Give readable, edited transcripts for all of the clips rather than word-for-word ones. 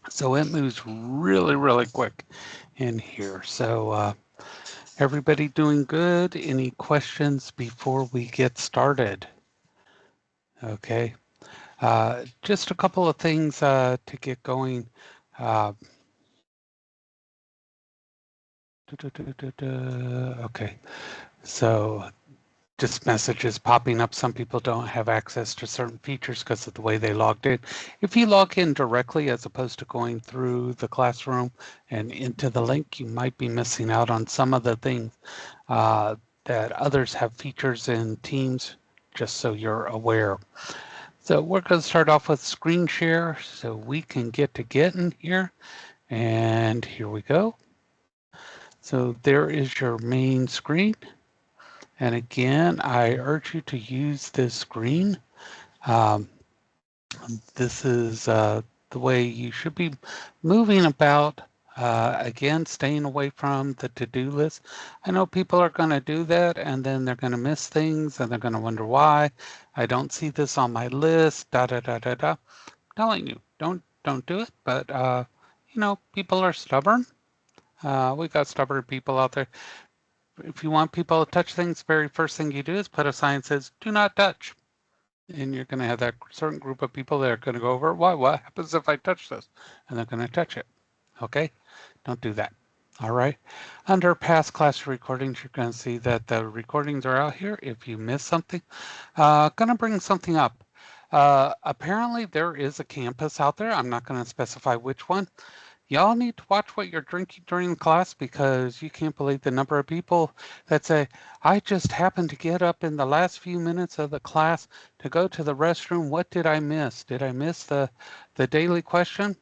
So it moves really, really quick in here. So everybody doing good? Any questions before we get started? Okay. Just a couple of things to get going. Uh, okay. So just messages popping up. Some people don't have access to certain features because of the way they logged in. If you log in directly as opposed to going through the classroom and into the link, you might be missing out on some of the things uh, that others have features in Teams, just so you're aware. So we're going to start off with screen share so we can get to getting here. And here we go. So there is your main screen. And again, I urge you to use this screen. Um, this is the way you should be moving about. Again, staying away from the to-do list. I know people are going to do that and then they're going to miss things and they're going to wonder why. I don't see this on my list, da da da da da. I'm telling you, don't do it. But you know, people are stubborn. We got stubborn people out there. If you want people to touch things, very first thing you do is put a sign that says, do not touch. And you're going to have that certain group of people that are going to go over, why, what happens if I touch this? And they're going to touch it. Okay? Don't do that. All right. Under past class recordings, you're going to see that the recordings are out here. If you miss something, going to bring something up. Apparently, there is a campus out there. I'm not going to specify which one. Y'all need to watch what you're drinking during class because you can't believe the number of people that say, I just happened to get up in the last few minutes of the class to go to the restroom. What did I miss? Did I miss the daily question?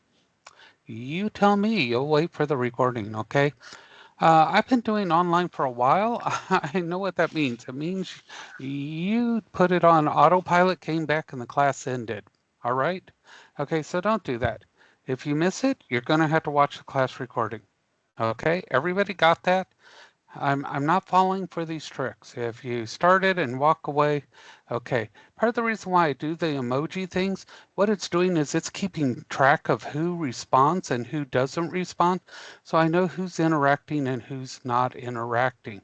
You tell me. You'll wait for the recording, okay? I've been doing online for a while. I know what that means. It means you put it on autopilot, came back, and the class ended. All right? Okay, so don't do that. If you miss it, you're going to have to watch the class recording. Okay? Everybody got that? I'm not falling for these tricks. If you start it and walk away, okay. Part of the reason why I do the emoji things, what it's doing is it's keeping track of who responds and who doesn't respond. So I know who's interacting and who's not interacting.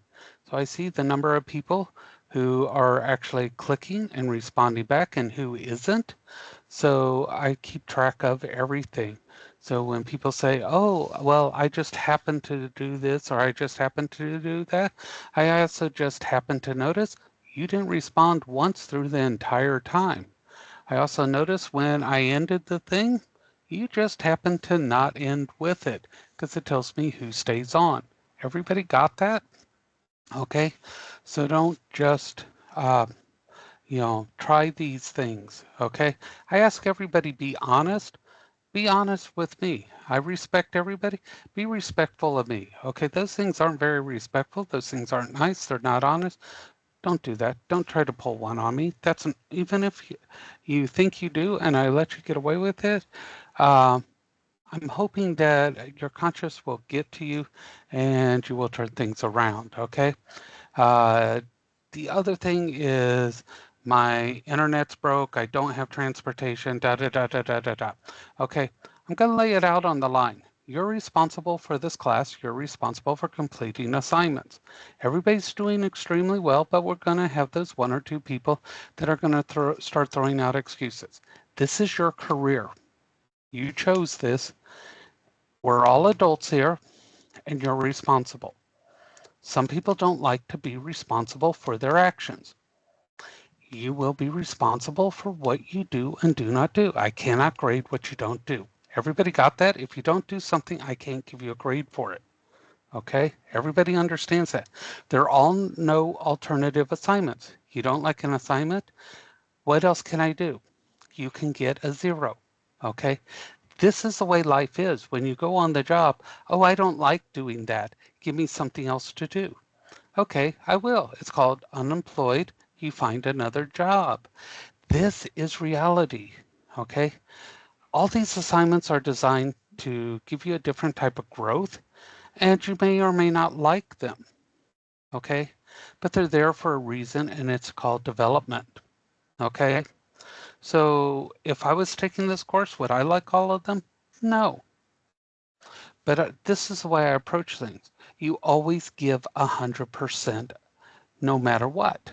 So I see the number of people who are actually clicking and responding back and who isn't. So I keep track of everything. So when people say, oh, well, I just happened to do this or I just happened to do that, I also just happened to notice you didn't respond once through the entire time. I also noticed when I ended the thing, you just happened to not end with it because it tells me who stays on. Everybody got that? Okay. So don't just try these things, okay? I ask everybody be honest. Be honest with me. I respect everybody. Be respectful of me. Okay, those things aren't very respectful. Those things aren't nice. They're not honest. Don't do that. Don't try to pull one on me. Even if you think you do and I let you get away with it, uh, I'm hoping that your conscience will get to you and you will turn things around, okay? Uh, the other thing is my internet's broke. I don't have transportation, da da da da da da da. Okay, I'm going to lay it out on the line. You're responsible for this class. You're responsible for completing assignments. Everybody's doing extremely well, but we're going to have those one or two people that are going to start throwing out excuses. This is your career. You chose this. We're all adults here, and you're responsible. Some people don't like to be responsible for their actions. You will be responsible for what you do and do not do. I cannot grade what you don't do. Everybody got that? If you don't do something, I can't give you a grade for it. Okay? Everybody understands that. There are all no alternative assignments. You don't like an assignment? What else can I do? You can get a 0. Okay? This is the way life is. When you go on the job, oh, I don't like doing that. Give me something else to do. Okay, I will. It's called unemployed. You find another job. This is reality. Okay. All these assignments are designed to give you a different type of growth, and you may or may not like them. Okay. But they're there for a reason, and it's called development. Okay. So if I was taking this course, would I like all of them? No. But this is the way I approach things. You always give 100% no matter what.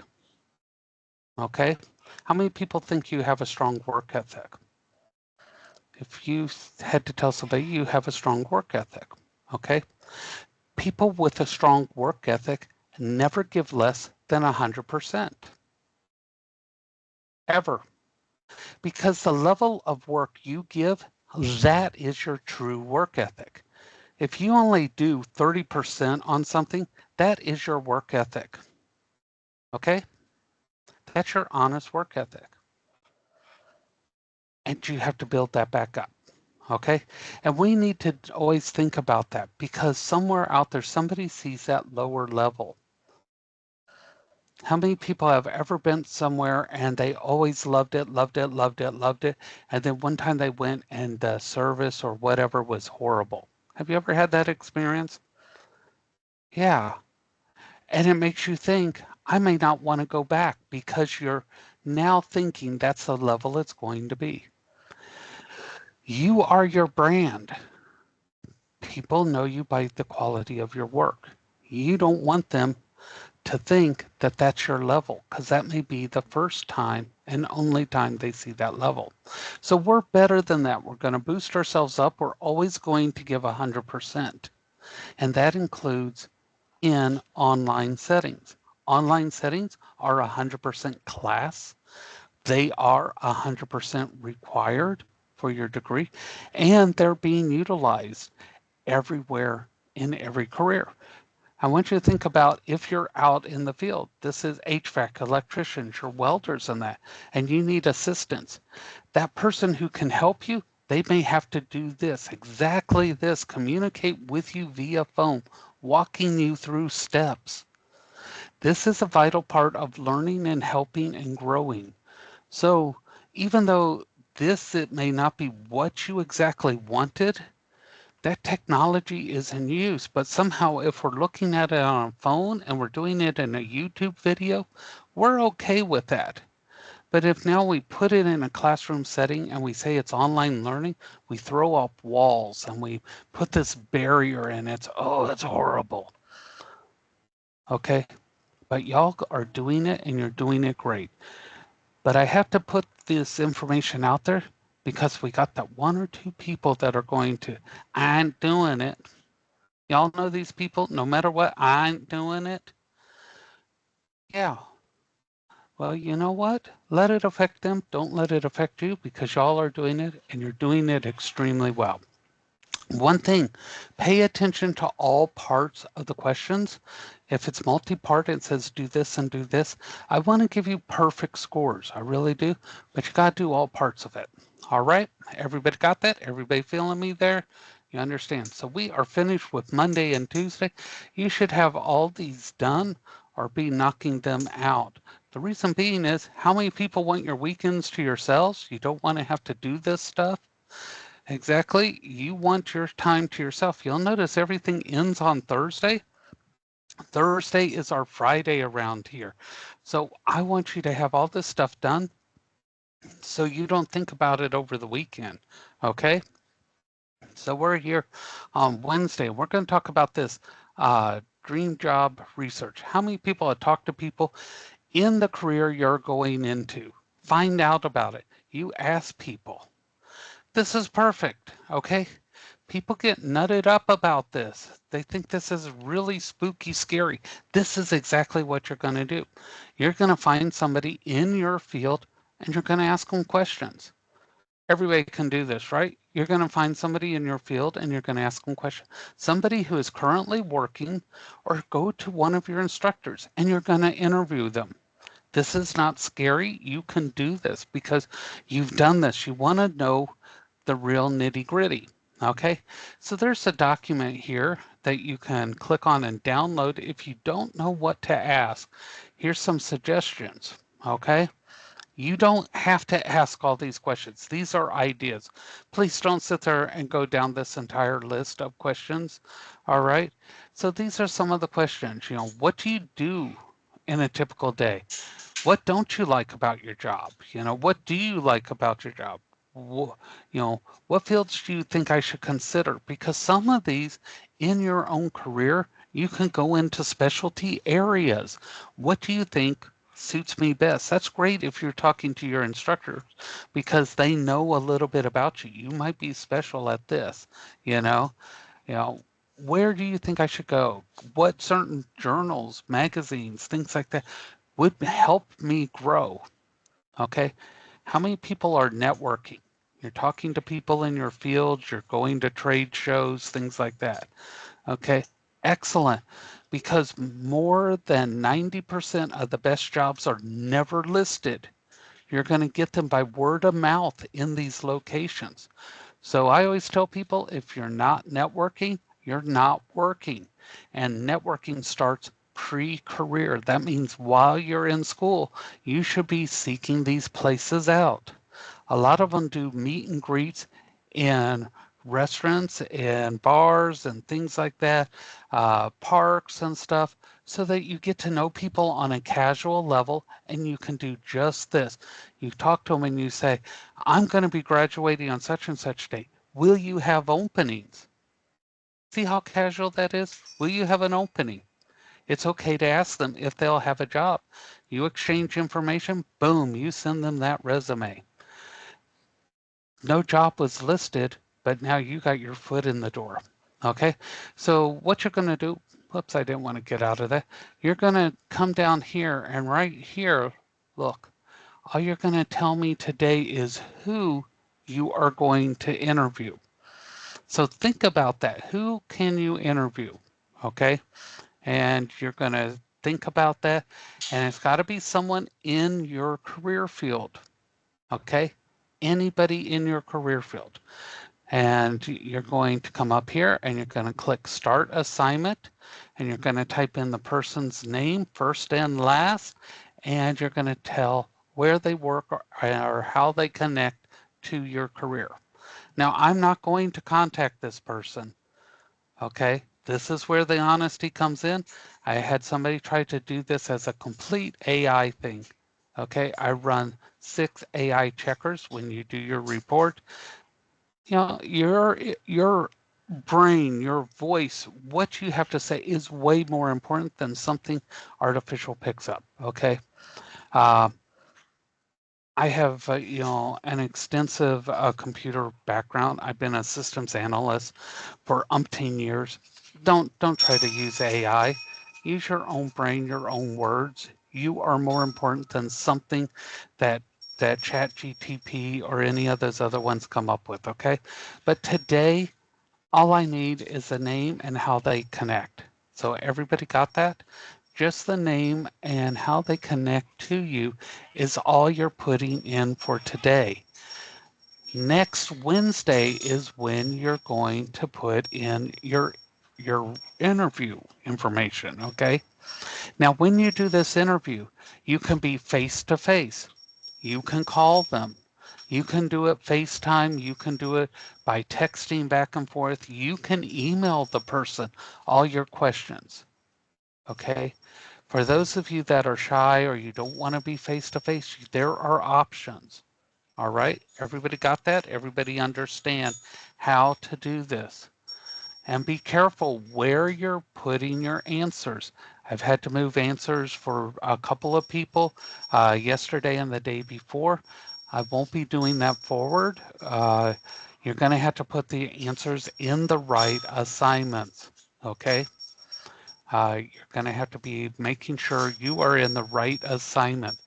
Okay? How many people think you have a strong work ethic? If you had to tell somebody you have a strong work ethic, okay? People with a strong work ethic never give less than 100%. Ever. Because the level of work you give, that is your true work ethic. If you only do 30% on something, that is your work ethic. Okay? That's your honest work ethic. And you have to build that back up. Okay? And we need to always think about that because somewhere out there, somebody sees that lower level. How many people have ever been somewhere and they always loved it, loved it, loved it, loved it, and then one time they went and the service or whatever was horrible? Have you ever had that experience? Yeah. And it makes you think, I may not want to go back because you're now thinking that's the level it's going to be. You are your brand. People know you by the quality of your work. You don't want them to think that that's your level because that may be the first time and only time they see that level. So we're better than that. We're going to boost ourselves up. We're always going to give 100%. And that includes in online settings. Online settings are 100% class. They are 100% required for your degree, and they're being utilized everywhere in every career. I want you to think about if you're out in the field. This is HVAC, electricians, your welders and that, and you need assistance. That person who can help you, they may have to do this, exactly this, communicate with you via phone, walking you through steps. This is a vital part of learning and helping and growing. So even though it may not be what you exactly wanted, that technology is in use. But somehow if we're looking at it on a phone and we're doing it in a YouTube video, we're okay with that. But if now we put it in a classroom setting and we say it's online learning, we throw up walls and we put this barrier in. It's horrible. Okay, but y'all are doing it and you're doing it great. But I have to put this information out there because we got that one or two people that are going to, I ain't doing it. Y'all know these people, no matter what, I ain't doing it. Yeah. Well, you know what? Let it affect them. Don't let it affect you because y'all are doing it and you're doing it extremely well. One thing, pay attention to all parts of the questions. If it's multi-part, it says do this and do this. I want to give you perfect scores. I really do, but you got to do all parts of it. All right, everybody got that? Everybody feeling me there? You understand? So we are finished with Monday and Tuesday. You should have all these done or be knocking them out. The reason being is how many people want your weekends to yourselves? You don't want to have to do this stuff. Exactly. You want your time to yourself. You'll notice everything ends on Thursday. Thursday is our Friday around here. So I want you to have all this stuff done so you don't think about it over the weekend. Okay? So we're here on Wednesday. We're going to talk about this dream job research. How many people have talked to people in the career you're going into? Find out about it. You ask people. This is perfect, okay? People get nutted up about this. They think this is really spooky, scary. This is exactly what you're going to do. You're going to find somebody in your field and you're going to ask them questions. Everybody can do this, right? You're going to find somebody in your field and you're going to ask them questions. Somebody who is currently working, or go to one of your instructors and you're going to interview them. This is not scary. You can do this because you've done this. You want to know the real nitty gritty. Okay, so there's a document here that you can click on and download if you don't know what to ask. Here's some suggestions. Okay, you don't have to ask all these questions. These are ideas. Please don't sit there and go down this entire list of questions. All right, so these are some of the questions. You know, what do you do in a typical day? What don't you like about your job? You know, what do you like about your job? You know, what fields do you think I should consider? Because some of these in your own career, you can go into specialty areas. What do you think suits me best? That's great if you're talking to your instructor because they know a little bit about you. You might be special at this, you know. You know, where do you think I should go? What certain journals, magazines, things like that would help me grow? Okay. How many people are networking? You're talking to people in your field, you're going to trade shows, things like that. Okay. Excellent. Because more than 90% of the best jobs are never listed. You're going to get them by word of mouth in these locations. So I always tell people if you're not networking, you're not working. And networking starts pre-career. That means while you're in school, you should be seeking these places out. A lot of them do meet and greets in restaurants and bars and things like that, parks and stuff, so that you get to know people on a casual level and you can do just this. You talk to them and you say, I'm going to be graduating on such and such date. Will you have openings? See how casual that is? Will you have an opening? It's okay to ask them if they'll have a job. You exchange information, boom, you send them that resume. No job was listed, but now you got your foot in the door. Okay, so what you're going to do, whoops, I didn't want to get out of that. You're going to come down here and right here, look, all you're going to tell me today is who you are going to interview. So think about that. Who can you interview? Okay, and you're going to think about that, and it's got to be someone in your career field. Okay, anybody in your career field. And you're going to come up here and you're going to click Start Assignment, and you're going to type in the person's name, first and last, and you're going to tell where they work or how they connect to your career. Now, I'm not going to contact this person, okay? This is where the honesty comes in. I had somebody try to do this as a complete AI thing, okay? I run 6 AI checkers when you do your report. You know, your brain, your voice, what you have to say is way more important than something artificial picks up. Okay, uh, I have you know, an extensive computer background. I've been a systems analyst for umpteen years. Don't try to use AI. Use your own brain, your own words. You are more important than something that ChatGTP or any of those other ones come up with. Okay, but today all I need is a name and how they connect. So everybody got that? Just the name and how they connect to you is all you're putting in for today. Next Wednesday is when you're going to put in your interview information, okay? Now, when you do this interview, you can be face to face. You can call them. You can do it FaceTime. You can do it by texting back and forth. You can email the person all your questions. Okay. For those of you that are shy or you don't want to be face to face, there are options. All right. Everybody got that? Everybody understand how to do this? And be careful where you're putting your answers. I've had to move answers for a couple of people yesterday and the day before. I won't be doing that forward. You're going to have to put the answers in the right assignments, okay? You're going to have to be making sure you are in the right assignment.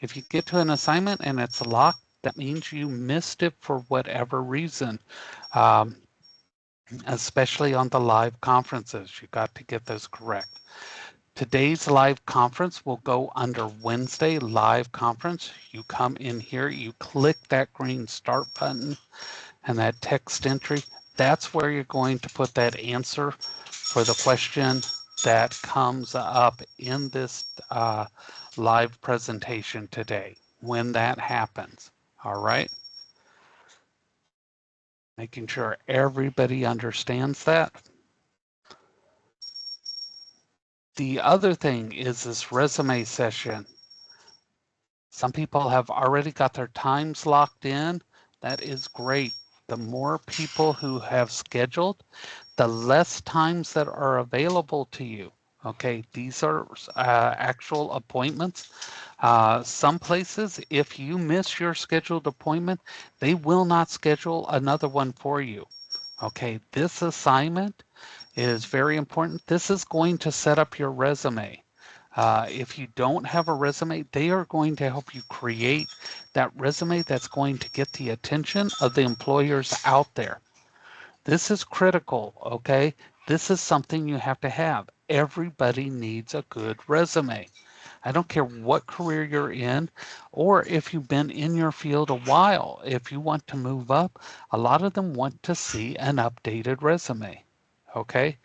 If you get to an assignment and it's locked, that means you missed it for whatever reason. Especially on the live conferences. You got to get those correct. Today's live conference will go under Wednesday live conference. You come in here, you click that green start button and that text entry. That's where you're going to put that answer for the question that comes up in this live presentation today when that happens. All right. Making sure everybody understands that. The other thing is this resume session. Some people have already got their times locked in. That is great. The more people who have scheduled, the less times that are available to you. Okay, these are actual appointments. Some places, if you miss your scheduled appointment, they will not schedule another one for you. Okay, this assignment is very important. This is going to set up your resume. If you don't have a resume, they are going to help you create that resume that's going to get the attention of the employers out there. This is critical, okay? This is something you have to have. Everybody needs a good resume. I don't care what career you're in or if you've been in your field a while. If you want to move up, a lot of them want to see an updated resume, okay?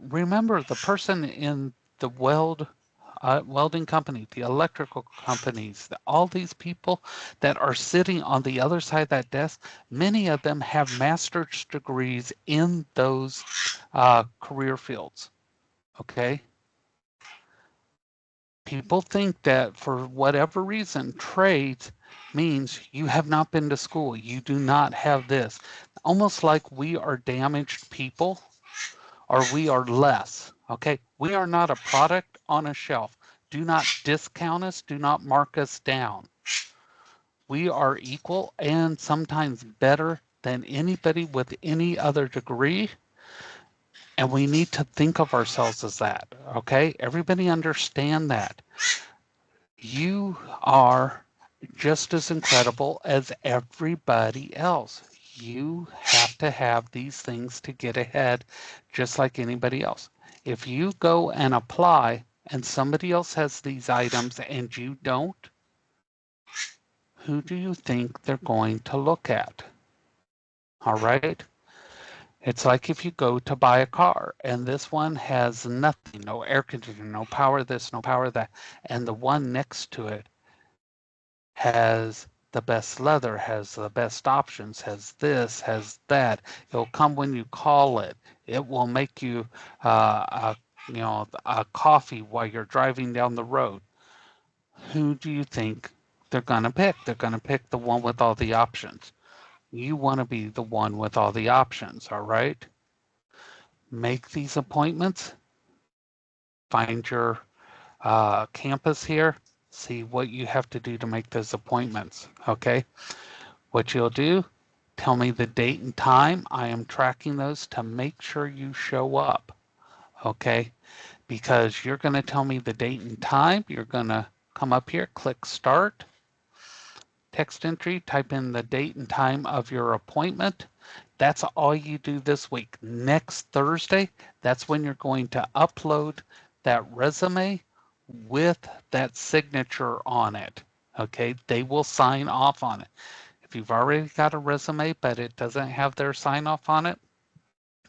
Remember, the person in the welding company, the electrical companies, all these people that are sitting on the other side of that desk, many of them have master's degrees in those career fields. Okay? People think that for whatever reason, trades means you have not been to school. You do not have this. Almost like we are damaged people or we are less. Okay, we are not a product on a shelf. Do not discount us, do not mark us down. We are equal and sometimes better than anybody with any other degree. And we need to think of ourselves as that. Okay, everybody understand that. You are just as incredible as everybody else. You have to have these things to get ahead, just like anybody else. If you go and apply and somebody else has these items and you don't, who do you think they're going to look at? All right. It's like if you go to buy a car and this one has nothing, no air conditioning, no power this, no power that, and the one next to it has the best leather, has the best options, has this, has that. It'll come when you call it. It will make you, a coffee while you're driving down the road. Who do you think they're going to pick? They're going to pick the one with all the options. You want to be the one with all the options, all right? Make these appointments. Find your campus here. See what you have to do to make those appointments, okay? What you'll do, tell me the date and time. I am tracking those to make sure you show up, okay? Because you're going to tell me the date and time. You're going to come up here, click start, text entry, type in the date and time of your appointment. That's all you do this week. Next Thursday, that's when you're going to upload that resume with that signature on it, okay? They will sign off on it. If you've already got a resume, but it doesn't have their sign off on it,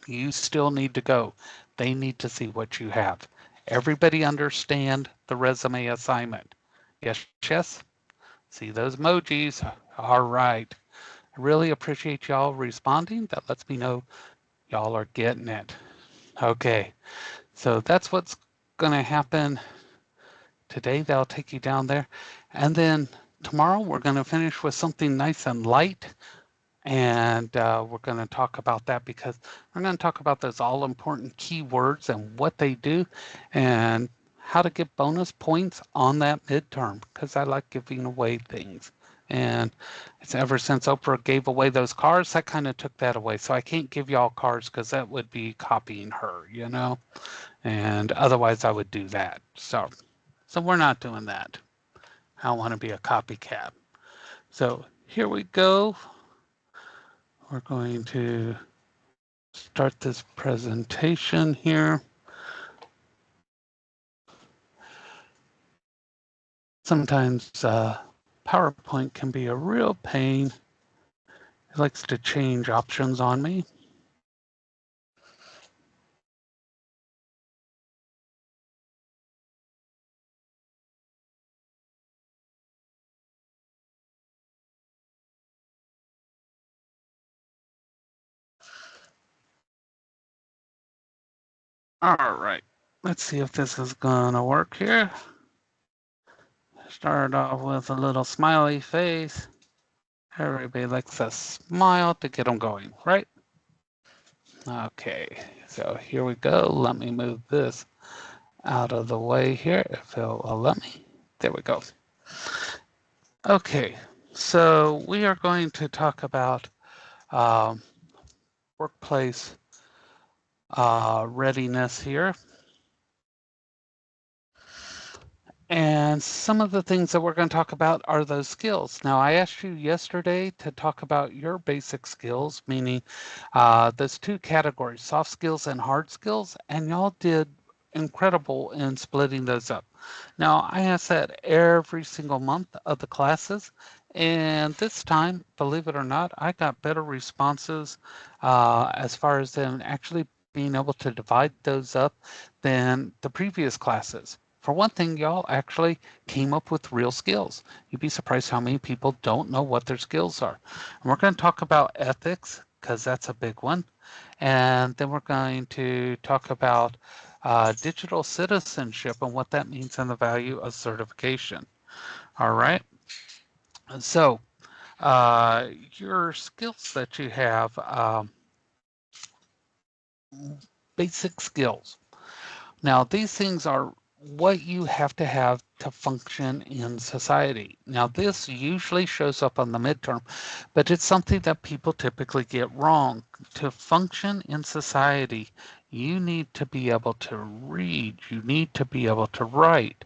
you still need to go. They need to see what you have. Everybody understand the resume assignment. Yes, yes? See those emojis? All right. I really appreciate y'all responding. That lets me know y'all are getting it. Okay, so that's what's going to happen today. That'll take you down there. And then tomorrow we're going to finish with something nice and light. And we're going to talk about that because we're going to talk about those all important keywords and what they do and how to get bonus points on that midterm because I like giving away things. And it's ever since Oprah gave away those cars, that kind of took that away. So I can't give y'all cars because that would be copying her, you know, and otherwise I would do that. So we're not doing that. I don't want to be a copycat. So here we go. We're going to start this presentation here. Sometimes PowerPoint can be a real pain. It likes to change options on me. All right, let's see if this is gonna work here. Start off with a little smiley face. Everybody likes a smile to get them going, right? Okay, so here we go. Let me move this out of the way here, if it will let me. There we go. Okay, so we are going to talk about um, workplace readiness here. And some of the things that we're going to talk about are those skills. Now, I asked you yesterday to talk about your basic skills, meaning those two categories, soft skills and hard skills, and y'all did incredible in splitting those up. Now, I ask that every single month of the classes, and this time, believe it or not, I got better responses as far as them actually being able to divide those up than the previous classes. For one thing, y'all actually came up with real skills. You'd be surprised how many people don't know what their skills are. And we're going to talk about ethics because that's a big one. And then we're going to talk about digital citizenship and what that means and the value of certification. All right. So your skills that you have, basic skills. Now, these things are what you have to function in society. Now, this usually shows up on the midterm, but it's something that people typically get wrong. To function in society, you need to be able to read, you need to be able to write,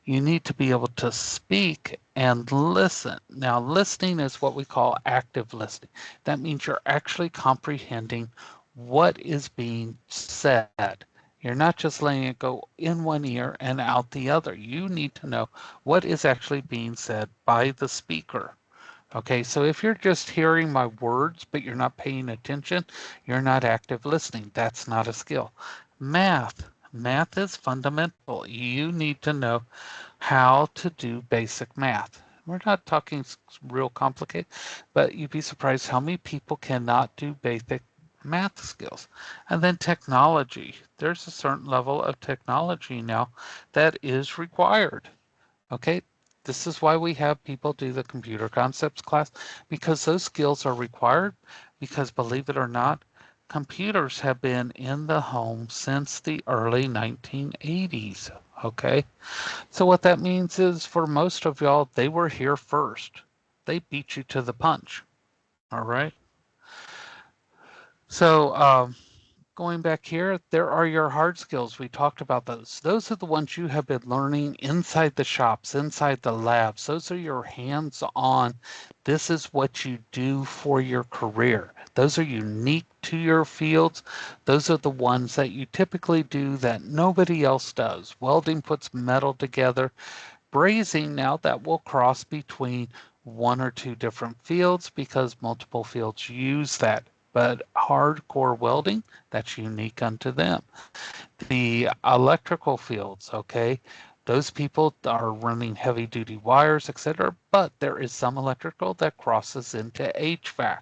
you need to be able to speak and listen. Now, listening is what we call active listening. That means you're actually comprehending what is being said. You're not just letting it go in one ear and out the other. You need to know what is actually being said by the speaker. Okay, so if you're just hearing my words, but you're not paying attention, you're not active listening. That's not a skill. Math. Math is fundamental. You need to know how to do basic math. We're not talking real complicated, but you'd be surprised how many people cannot do basic math skills. And then technology. There's a certain level of technology now that is required. Okay, this is why we have people do the computer concepts class, because those skills are required, because believe it or not, computers have been in the home since the early 1980s. Okay, so what that means is for most of y'all, they were here first. They beat you to the punch. All right. So going back here, there are your hard skills. We talked about those. Those are the ones you have been learning inside the shops, inside the labs. Those are your hands-on. This is what you do for your career. Those are unique to your fields. Those are the ones that you typically do that nobody else does. Welding puts metal together. Brazing, now that will cross between one or two different fields because multiple fields use that. But hardcore welding, that's unique unto them. The electrical fields, okay, those people are running heavy duty wires, etc. But there is some electrical that crosses into HVAC.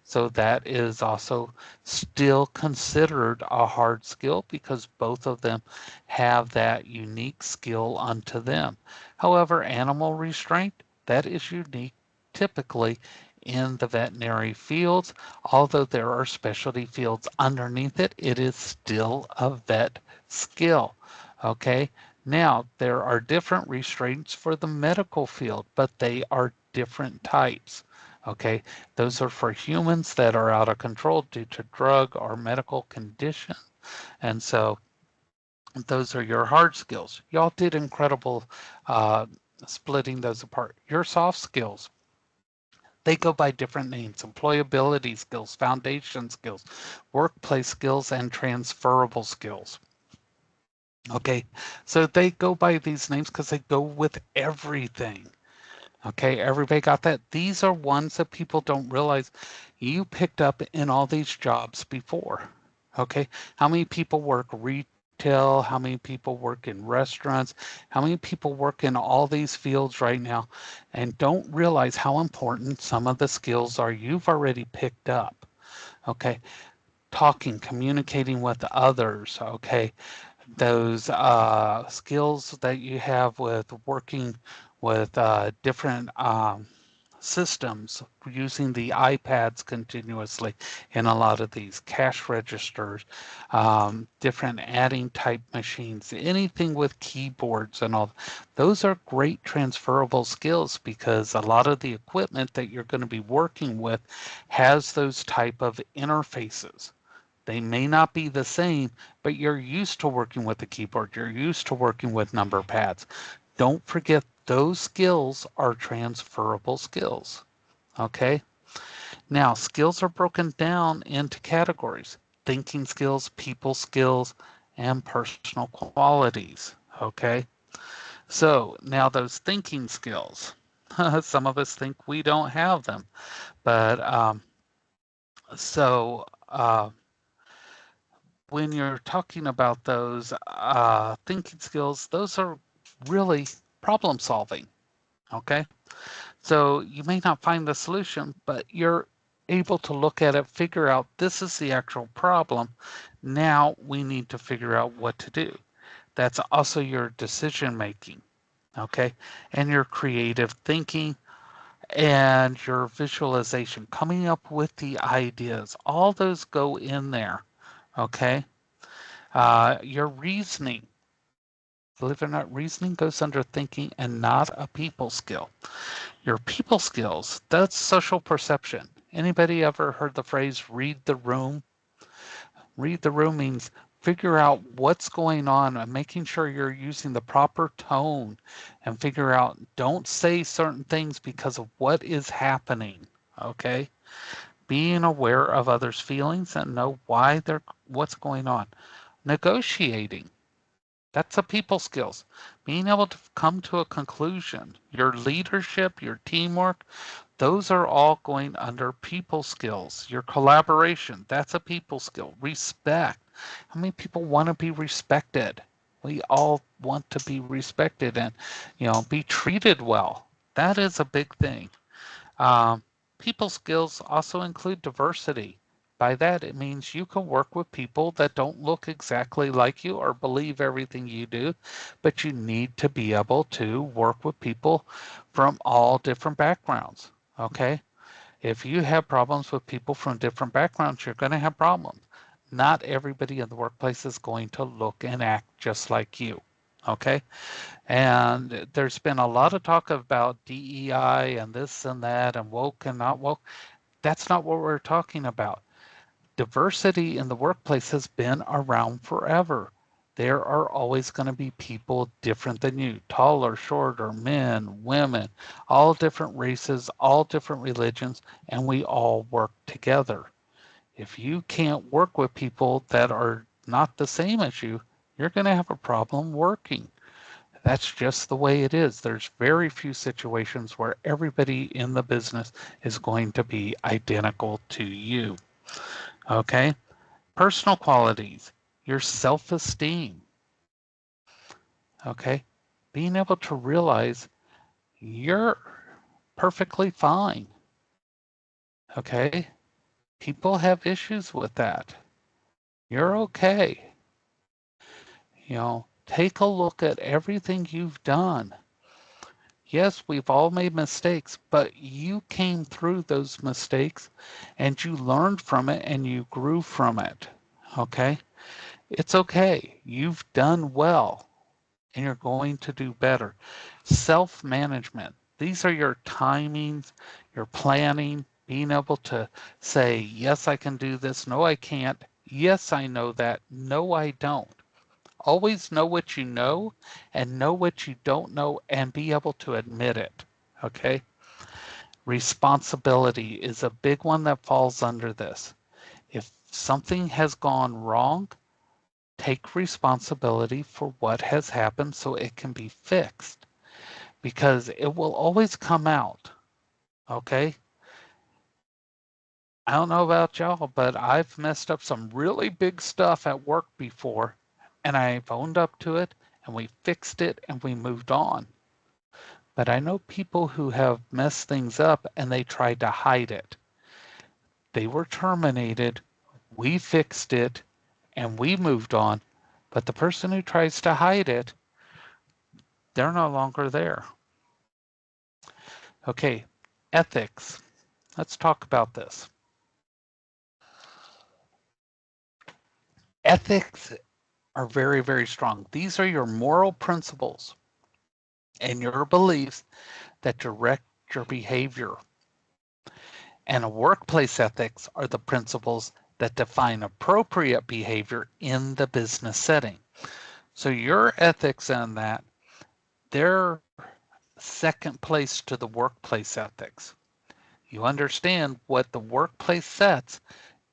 So that is also still considered a hard skill because both of them have that unique skill unto them. However, animal restraint, that is unique typically in the veterinary fields. Although there are specialty fields underneath it, it is still a vet skill. Okay, now there are different restraints for the medical field, but they are different types. Okay, those are for humans that are out of control due to drug or medical condition. And so those are your hard skills. Y'all did incredible splitting those apart. Your soft skills, they go by different names: employability skills, foundation skills, workplace skills, and transferable skills. Okay, so they go by these names because they go with everything. Okay, everybody got that? These are ones that people don't realize you picked up in all these jobs before. Okay, how many people work retail? How many people work in restaurants? How many people work in all these fields right now and don't realize how important some of the skills are you've already picked up? Okay, talking, communicating with others. Okay, those skills that you have with working with different systems using the iPads continuously in a lot of these cash registers, different adding type machines, anything with keyboards and all. Those are great transferable skills because a lot of the equipment that you're going to be working with has those type of interfaces. They may not be the same, but you're used to working with the keyboard. You're used to working with number pads. Don't forget those skills are transferable skills. Okay? Now, skills are broken down into categories: thinking skills, people skills, and personal qualities. Okay? So, now those thinking skills, some of us think we don't have them, but so when you're talking about those thinking skills, those are really problem solving. Okay. So you may not find the solution, but you're able to look at it, figure out this is the actual problem. Now we need to figure out what to do. That's also your decision making. Okay. And your creative thinking and your visualization, coming up with the ideas. All those go in there. Okay. Your reasoning, believe it or not, reasoning goes under thinking and not a people skill. Your people skills, that's social perception. Anybody ever heard the phrase read the room? Read the room means figure out what's going on and making sure you're using the proper tone and figure out, don't say certain things because of what is happening. Okay? Being aware of others' feelings and know why they're what's going on. Negotiating. That's a people skills. Being able to come to a conclusion. Your leadership, your teamwork, those are all going under people skills. Your collaboration, that's a people skill. Respect. How many people want to be respected? We all want to be respected and, be treated well. That is a big thing. Um, People skills also include diversity. By that, it means you can work with people that don't look exactly like you or believe everything you do, but you need to be able to work with people from all different backgrounds. Okay? If you have problems with people from different backgrounds, you're going to have problems. Not everybody in the workplace is going to look and act just like you. Okay? And there's been a lot of talk about DEI and this and that and woke and not woke. That's not what we're talking about. Diversity in the workplace has been around forever. There are always going to be people different than you, taller, shorter, men, women, all different races, all different religions, and we all work together. If you can't work with people that are not the same as you, you're going to have a problem working. That's just the way it is. There's very few situations where everybody in the business is going to be identical to you. Okay? Personal qualities, your self-esteem. Okay? Being able to realize you're perfectly fine. Okay? People have issues with that. You're okay. Take a look at everything you've done. Yes, we've all made mistakes, but you came through those mistakes and you learned from it and you grew from it. Okay? It's okay. You've done well and you're going to do better. Self-management. These are your timings, your planning, being able to say, yes, I can do this. No, I can't. Yes, I know that. No, I don't. Always know what you know and know what you don't know and be able to admit it. Okay? Responsibility is a big one that falls under this. If something has gone wrong, take responsibility for what has happened so it can be fixed because it will always come out. Okay? I don't know about y'all, but I've messed up some really big stuff at work before and I've owned up to it and we fixed it and we moved on. But I know people who have messed things up and they tried to hide it. They were terminated, we fixed it, and we moved on. But the person who tries to hide it, they're no longer there. Okay, Ethics. Let's talk about this. Ethics are very, very strong. These are your moral principles and your beliefs that direct your behavior. And a workplace ethics are the principles that define appropriate behavior in the business setting. So your ethics on that, they're second place to the workplace ethics. You understand what the workplace sets,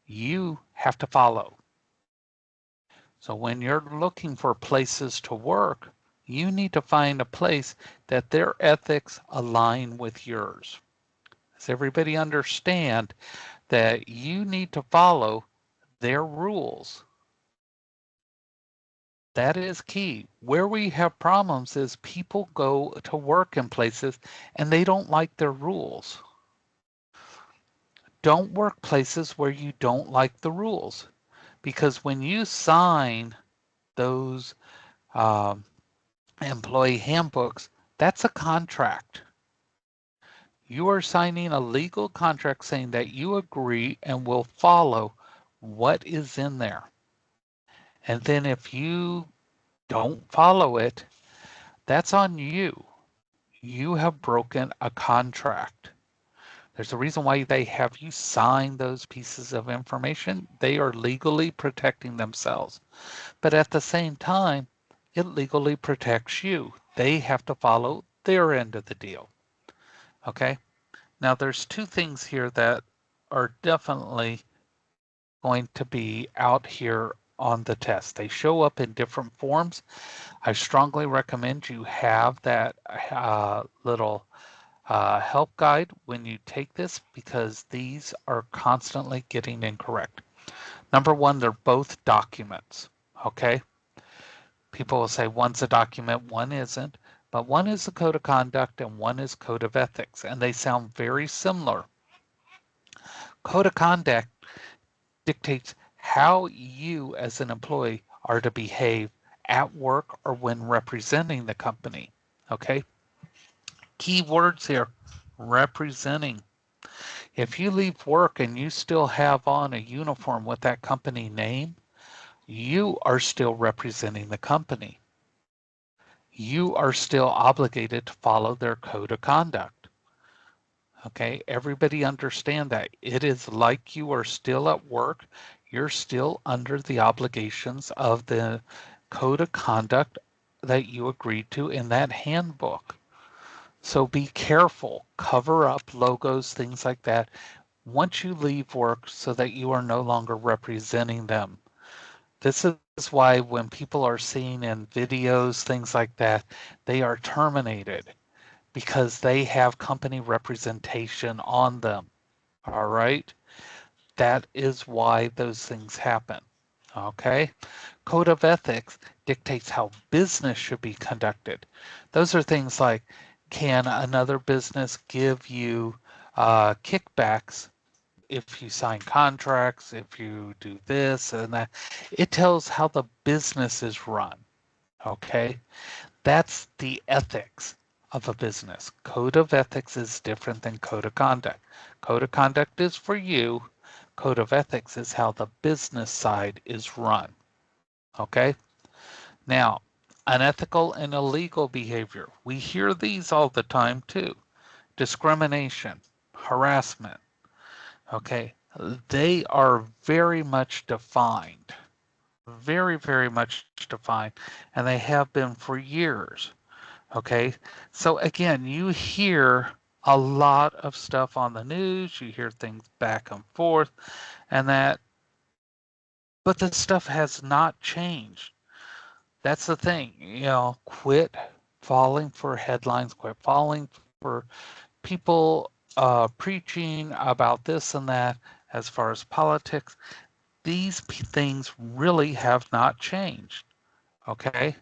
you have to follow. So when you're looking for places to work, you need to find a place that their ethics align with yours. Does everybody understand that you need to follow their rules? That is key. Where we have problems is people go to work in places and they don't like their rules. Don't work places where you don't like the rules, because when you sign those employee handbooks, that's a contract. You are signing a legal contract saying that you agree and will follow what is in there. And then if you don't follow it, that's on you. You have broken a contract. There's a reason why they have you sign those pieces of information. They are legally protecting themselves. But at the same time, it legally protects you. They have to follow their end of the deal. Okay? Now, there's two things here that are definitely going to be out here on the test. They show up in different forms. I strongly recommend you have that little help guide when you take this, because these are constantly getting incorrect. Number one, they're both documents. Okay? People will say one's a document, one isn't, but one is a code of conduct and one is code of ethics, and they sound very similar. Code of conduct dictates how you as an employee are to behave at work or when representing the company. Okay? Key words here: representing. If you leave work and you still have on a uniform with that company name, you are still representing the company. You are still obligated to follow their code of conduct. Okay, everybody understand that. It is like you are still at work. You're still under the obligations of the code of conduct that you agreed to in that handbook. So be careful. Cover up logos, things like that, once you leave work, so that you are no longer representing them. This is why when people are seen in videos, things like that, they are terminated because they have company representation on them. All right? That is why those things happen. Okay? Code of ethics dictates how business should be conducted. Those are things like, can another business give you kickbacks if you sign contracts, if you do this and that? It tells how the business is run. Okay? That's the ethics of a business. Code of ethics is different than code of conduct. Code of conduct is for you. Code of ethics is how the business side is run. Okay? Now, unethical and illegal behavior. We hear these all the time too. Discrimination, harassment. Okay? They are very much defined. Very, very much defined. And they have been for years. Okay, so again, you hear a lot of stuff on the news, you hear things back and forth, and that, but the stuff has not changed. That's the thing, quit falling for headlines, quit falling for people preaching about this and that as far as politics. These things really have not changed. Okay?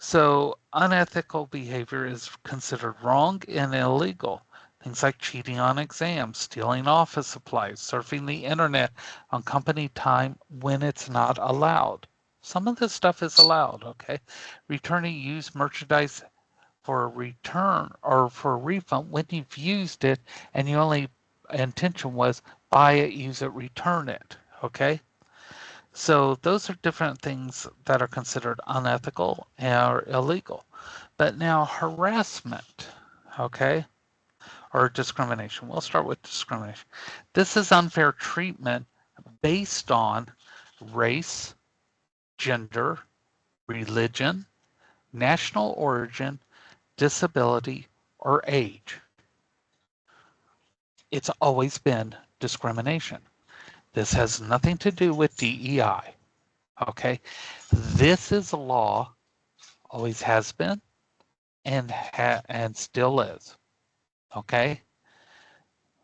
So unethical behavior is considered wrong and illegal. Things like cheating on exams, stealing office supplies, surfing the internet on company time when it's not allowed. Some of this stuff is allowed, okay? Returning used merchandise for a return or for a refund when you've used it and your only intention was buy it, use it, return it. Okay? So those are different things that are considered unethical or illegal. But now harassment, okay, or discrimination. We'll start with discrimination. This is unfair treatment based on race, gender, religion, national origin, disability, or age. It's always been discrimination. This has nothing to do with DEI. Okay, this is a law, always has been, and still is. Okay,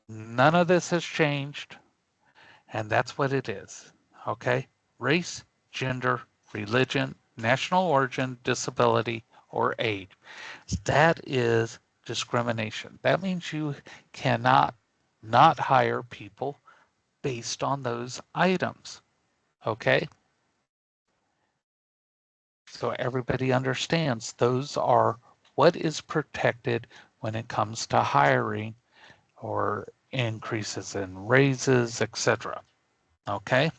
none of this has changed, and that's what it is. Okay, race, gender, religion, national origin, disability, or age. That is discrimination. That means you cannot not hire people based on those items. Okay? So everybody understands those are what is protected when it comes to hiring or increases in raises, etc. Okay?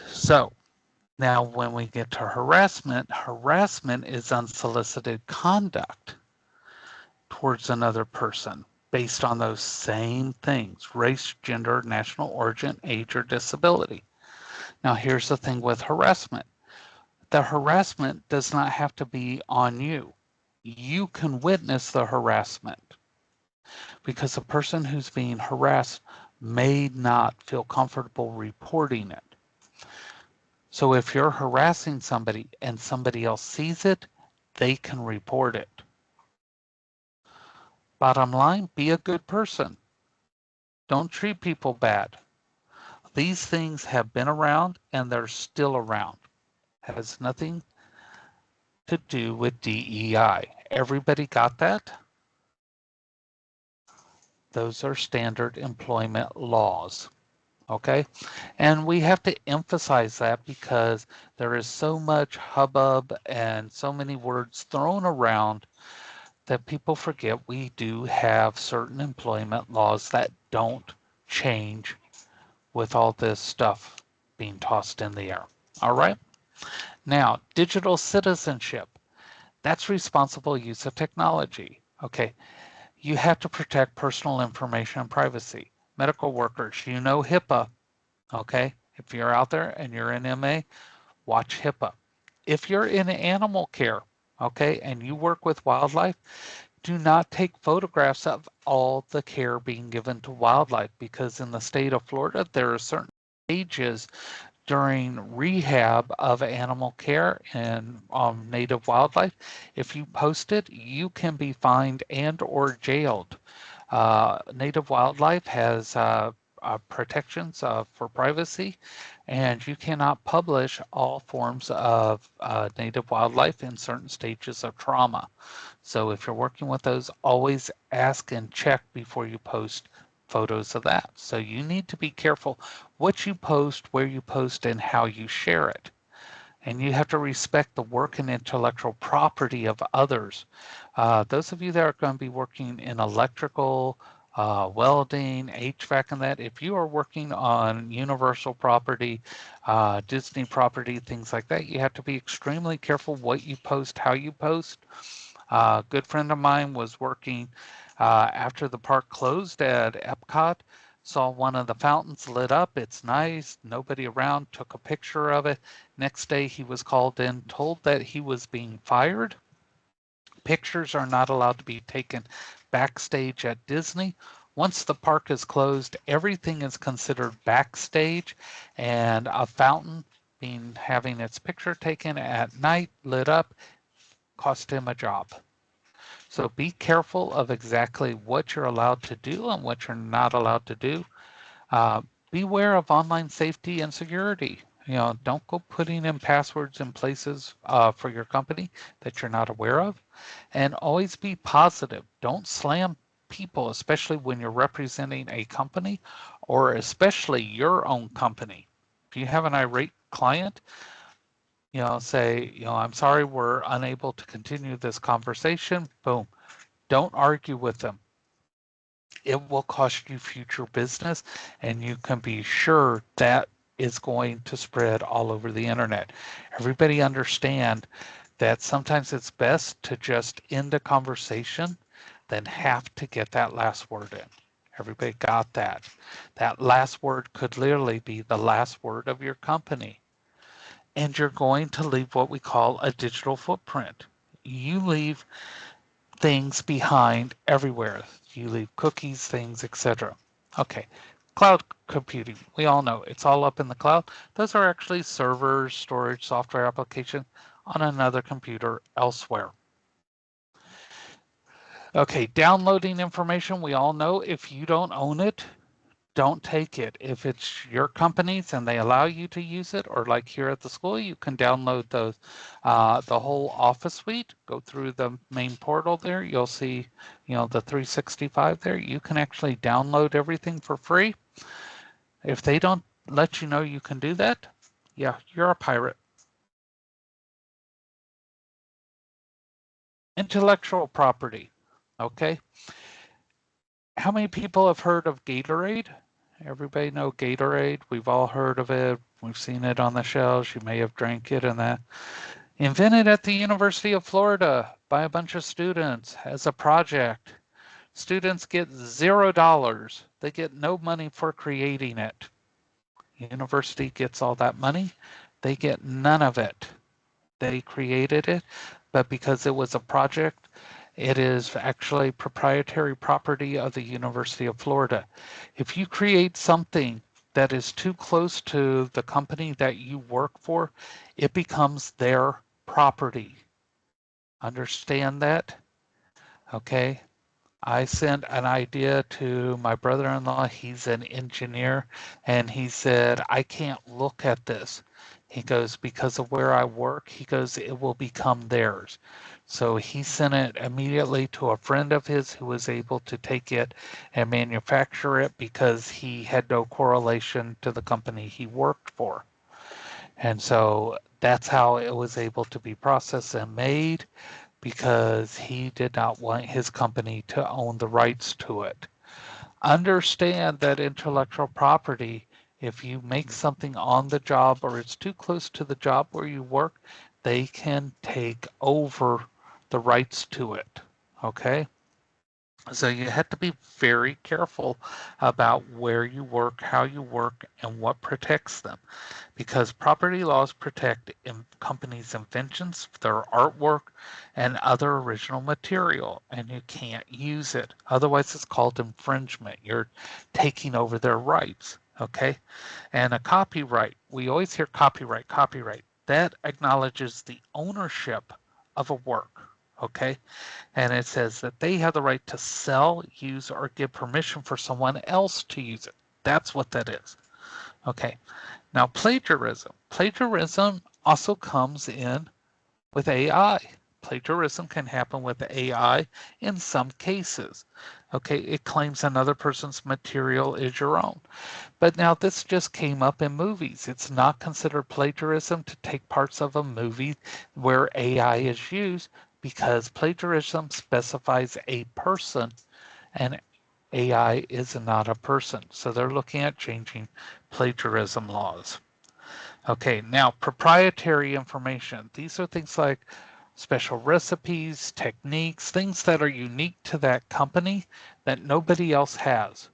So now when we get to harassment, harassment is unsolicited conduct towards another person based on those same things: race, gender, national origin, age, or disability. Now here's the thing with harassment. The harassment does not have to be on you. You can witness the harassment because the person who's being harassed may not feel comfortable reporting it. So if you're harassing somebody and somebody else sees it, they can report it. Bottom line, be a good person. Don't treat people bad. These things have been around and they're still around. It has nothing to do with DEI. Everybody got that? Those are standard employment laws. Okay? And we have to emphasize that because there is so much hubbub and so many words thrown around that people forget we do have certain employment laws that don't change with all this stuff being tossed in the air. All right? Now, digital citizenship. That's responsible use of technology. Okay, you have to protect personal information and privacy. Medical workers, you know HIPAA. Okay, if you're out there and you're in MA, watch HIPAA. If you're in animal care, okay, and you work with wildlife, do not take photographs of all the care being given to wildlife because in the state of Florida, there are certain stages during rehab of animal care and native wildlife. If you post it, you can be fined and or jailed. Native wildlife has protections for privacy, and you cannot publish all forms of native wildlife in certain stages of trauma. So if you're working with those, always ask and check before you post photos of that. So you need to be careful what you post, where you post, and how you share it. And you have to respect the work and intellectual property of others. Those of you that are going to be working in electrical, welding, HVAC, and that, if you are working on Universal property, Disney property, things like that, you have to be extremely careful what you post, how you post. A good friend of mine was working after the park closed at Epcot, saw one of the fountains lit up. It's nice, nobody around, took a picture of it. Next day he was called in, told that he was being fired. Pictures are not allowed to be taken backstage at Disney. Once the park is closed, everything is considered backstage, and a fountain having its picture taken at night, lit up, cost him a job. So be careful of exactly what you're allowed to do and what you're not allowed to do. Beware of online safety and security. You know, don't go putting in passwords in places for your company that you're not aware of. And always be positive. Don't slam people, especially when you're representing a company or especially your own company. If you have an irate client, Say, I'm sorry, we're unable to continue this conversation. Boom. Don't argue with them. It will cost you future business, and you can be sure that is going to spread all over the internet. Everybody understand that sometimes it's best to just end a conversation than have to get that last word in. Everybody got that. That last word could literally be the last word of your company. And you're going to leave what we call a digital footprint. You leave things behind everywhere. You leave cookies, things, etc. Okay, cloud computing. We all know it's all up in the cloud. Those are actually servers, storage, software application on another computer elsewhere. Okay, downloading information. We all know if you don't own it, don't take it. If it's your company's and they allow you to use it, or like here at the school, you can download those, the whole Office suite, go through the main portal there. You'll see, the 365 there. You can actually download everything for free. If they don't let you know you can do that, yeah, you're a pirate. Intellectual property, okay? How many people have heard of Gatorade? Everybody know Gatorade? We've all heard of it. We've seen it on the shelves. You may have drank it and that. Invented at the University of Florida by a bunch of students as a project. Students get $0. They get no money for creating it. University gets all that money. They get none of it. They created it, but because it was a project, it is actually proprietary property of the University of Florida. If you create something that is too close to the company that you work for, it becomes their property. Understand that? Okay. I sent an idea to my brother-in-law. He's an engineer, and he said, I can't look at this. He goes, because of where I work, he goes, it will become theirs. So he sent it immediately to a friend of his who was able to take it and manufacture it because he had no correlation to the company he worked for. And so that's how it was able to be processed and made, because he did not want his company to own the rights to it. Understand that intellectual property, if you make something on the job or it's too close to the job where you work, they can take over the rights to it. Okay? So you have to be very careful about where you work, how you work, and what protects them. Because property laws protect companies' inventions, their artwork, and other original material, and you can't use it. Otherwise, it's called infringement. You're taking over their rights, okay? And a copyright, we always hear copyright, copyright. That acknowledges the ownership of a work, okay? And it says that they have the right to sell, use, or give permission for someone else to use it. That's what that is. Okay. Now, plagiarism. Plagiarism also comes in with AI. Plagiarism can happen with AI in some cases. Okay, it claims another person's material is your own. But now this just came up in movies. It's not considered plagiarism to take parts of a movie where AI is used, because plagiarism specifies a person and AI is not a person. So they're looking at changing plagiarism laws. Okay, now proprietary information. These are things like special recipes, techniques, things that are unique to that company that nobody else has.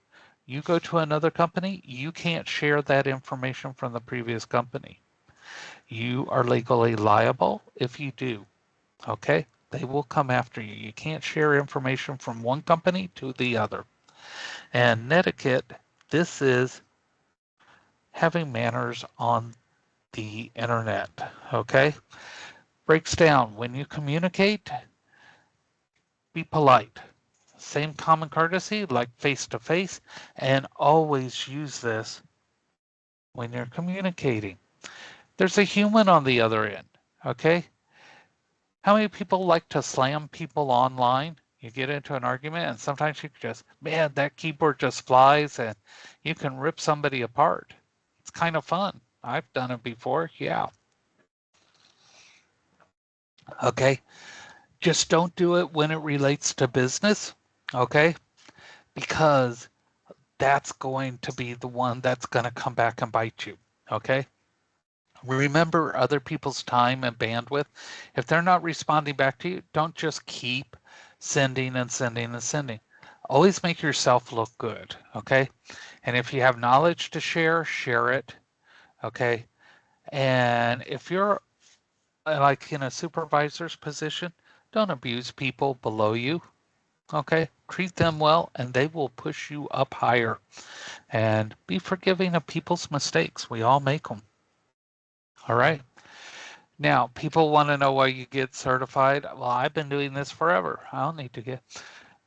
You go to another company, you can't share that information from the previous company. You are legally liable if you do. Okay? They will come after you. You can't share information from one company to the other. And etiquette, this is having manners on the internet. Okay? Breaks down when you communicate, be polite. Same common courtesy like face to face, and always use this when you're communicating. There's a human on the other end. Okay? How many people like to slam people online? You get into an argument and sometimes you just, man, that keyboard just flies and you can rip somebody apart. It's kind of fun. I've done it before. Yeah. Okay, just don't do it when it relates to business. Okay, because that's going to be the one that's going to come back and bite you. Okay, remember other people's time and bandwidth. If they're not responding back to you, don't just keep sending and sending and sending. Always make yourself look good. Okay, and if you have knowledge to share, share it. Okay, and if you're like in a supervisor's position, don't abuse people below you. Okay, treat them well and they will push you up higher. And be forgiving of people's mistakes. We all make them. All right. Now, people want to know why you get certified. Well, I've been doing this forever. I don't need to get,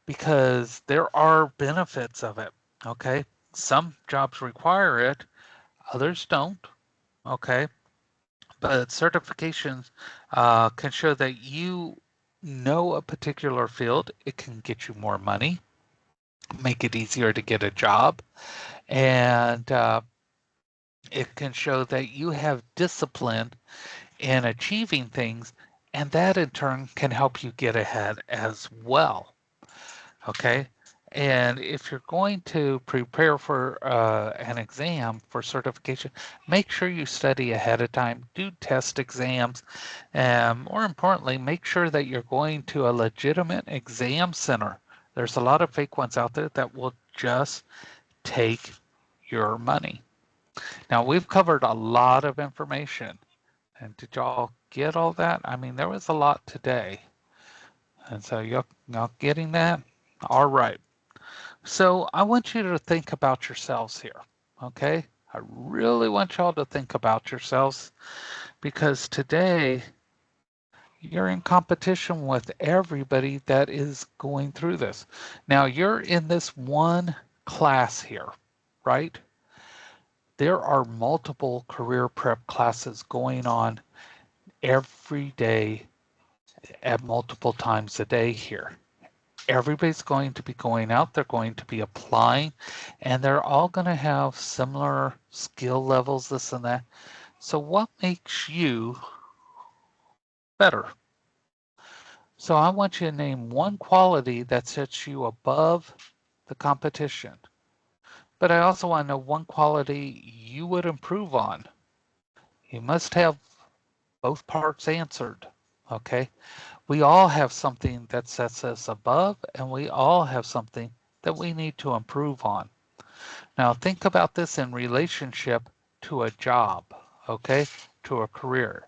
because there are benefits of it. Okay. Some jobs require it, others don't. Okay. But certifications can show that you know a particular field. It can get you more money, make it easier to get a job, and it can show that you have discipline in achieving things, and that in turn can help you get ahead as well. Okay. And if you're going to prepare for an exam for certification, make sure you study ahead of time, do test exams, and more importantly, make sure that you're going to a legitimate exam center. There's a lot of fake ones out there that will just take your money. Now, we've covered a lot of information. And did y'all get all that? I mean, there was a lot today. And so y'all getting that? All right. So I want you to think about yourselves here. Okay? I really want y'all to think about yourselves, because today you're in competition with everybody that is going through this. Now, you're in this one class here, right? There are multiple career prep classes going on every day at multiple times a day here. Everybody's going to be going out, they're going to be applying, and they're all going to have similar skill levels, this and that. So what makes you better? So I want you to name one quality that sets you above the competition. But I also want to know one quality you would improve on. You must have both parts answered. Okay? We all have something that sets us above, and we all have something that we need to improve on. Now, think about this in relationship to a job, okay, to a career.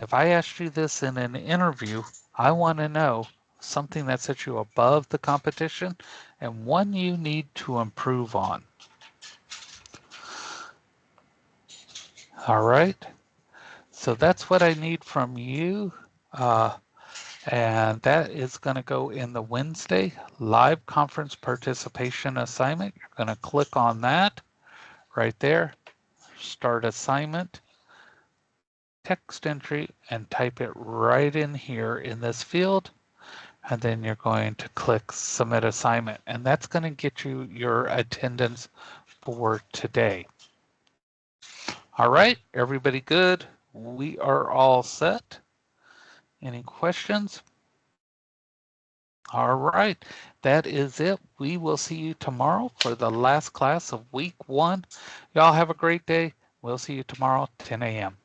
If I asked you this in an interview, I want to know something that sets you above the competition and one you need to improve on. All right, so that's what I need from you. And that is going to go in the Wednesday live conference participation assignment. You're going to click on that right there, start assignment, text entry, and type it right in here in this field. And then you're going to click submit assignment. And that's going to get you your attendance for today. All right, everybody good? We are all set. Any questions? All right, that is it. We will see you tomorrow for the last class of week 1. Y'all have a great day. We'll see you tomorrow, 10 a.m.